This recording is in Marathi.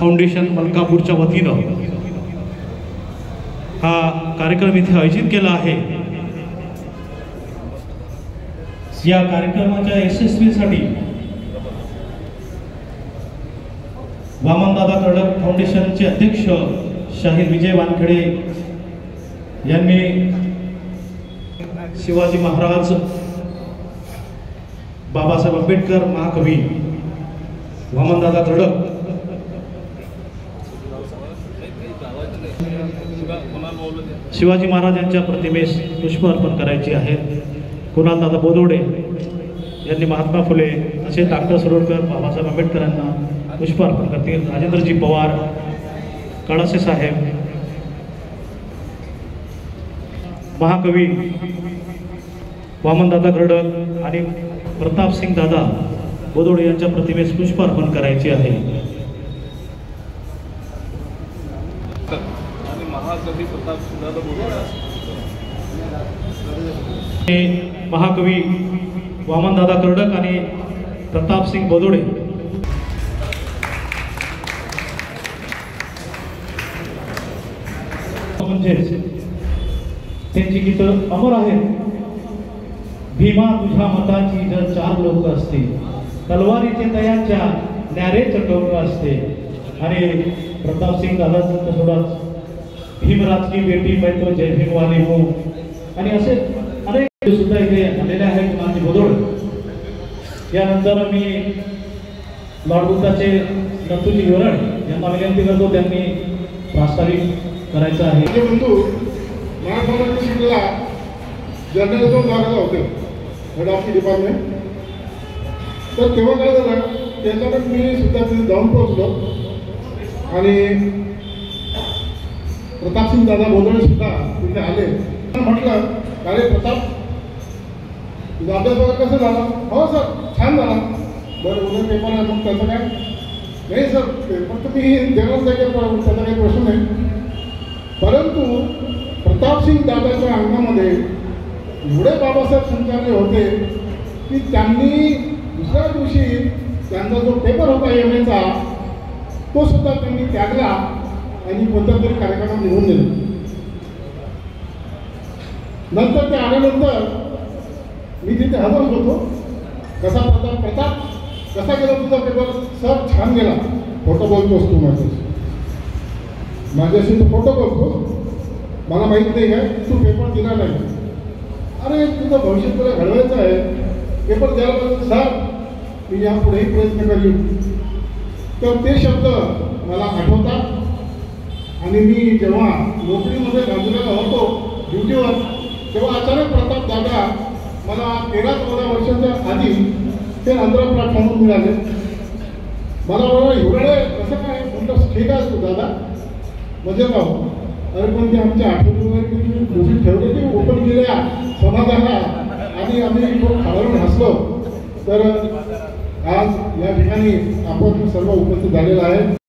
फाउंडेशन मलकापूरच्या वतीनं हा कार्यक्रम इथे आयोजित केला आहे। या कार्यक्रमाच्या यशस्वीसाठी वामनदादा कडक फाउंडेशनचे अध्यक्ष शाहीर विजय वानखेडे यांनी शिवाजी महाराज, बाबासाहेब आंबेडकर, महाकवी वामनदादा कडक शिवाजी महाराज यांच्या प्रतिमेस पुष्प अर्पण करायचे आहे। कुणालदादा बोदोडे यांनी महात्मा फुले तसेच डॉक्टर सरोडकर, बाबासाहेब आंबेडकरांना पुष्प अर्पण करतील। राजेंद्रजी पवार, कळासे साहेब, महाकवी वामनदादा कडक आणि प्रतापसिंग दादा बोदोडे यांच्या प्रतिमेस पुष्प अर्पण करायचे आहे। महाकवी वामनदादा कडक आणि प्रतापसिंग बोदोडे म्हणजे त्यांची गीतं अमर आहेत। भीमा तुझ्या मताची जर चार लोक असते, तलवारीचे तयांच्या न्यारेचं टोक असते। आणि प्रतापसिंग दादाचं थोडाच भीमराज की बेटी मैं तो जय भीम वाली हूँ आणि असे अनेक सुद्धा इथे आलेले आहेत। माझे बोदोड यानंतर मी लॉर्ड बुद्धाचे नथुजी वरण यांना विनंती करतो, त्यांनी प्रास्ताविक करायचं आहे। बंधू मराठवाड्यात शिकलेला जर्नलिझम लागला होते हेड ऑफ डिपार्टमेंट, तर तेव्हा काय झालं त्याच्यात मी सुद्धा तिथे जाऊन पोहोचलो आणि प्रतापसिंग दादा बोदोडे सुद्धा तिथे आले। म्हटलं अरे प्रताप, तुझा अभ्यास वगैरे कसं झाला? हो सर, छान झाला। बरं, उद्या पेपर आहे, मग त्याचं काय? नाही सर, पेपर तर मी देणारच आहे, त्याचा काही प्रश्न नाही। परंतु प्रतापसिंग दादाच्या अंगामध्ये एवढे बाबासाहेब संचारले होते की त्यांनी दुसऱ्या दिवशी त्यांचा जो पेपर होता MA चा तो सुद्धा त्यांनी त्यागला आणि कोणत्या तरी कार्यक्रमात निघून गेले। नंतर ते आल्यानंतर मी तिथे हजर होतो। कसा प्रताप कसा गेला तुझा पेपर? सर, छान गेला। फोटो बोलतोस तू माझ्याशी? तू फोटो बोलतो, मला माहीत नाही काय तू पेपर दिला नाही। अरे, तुझं भविष्य तुला घडवायचं आहे, पेपर द्यायला पाहिजे। सर, मी यापुढेही प्रयत्न करीन। तर ते शब्द मला आठवतात आणि मी जेव्हा नोकरीमध्ये गांधीला होतो ड्युटीवर, तेव्हा अचानक प्रताप दादा मला 13-14 वर्षाच्या आधी ते आंध्र प्लॅटफॉर्मवर मिळाले। मला बरोबर एवढे कसं काय? म्हटलं ठीक आहे तू दादा, म्हणजे राहू। अरे पण ते आमच्या आठवणी वगैरे ठेवले ते ओपन केल्या समाजाला आणि आम्ही खूप खावरून हसलो। तर आज या ठिकाणी आपण सर्व उपस्थित झालेला आहे।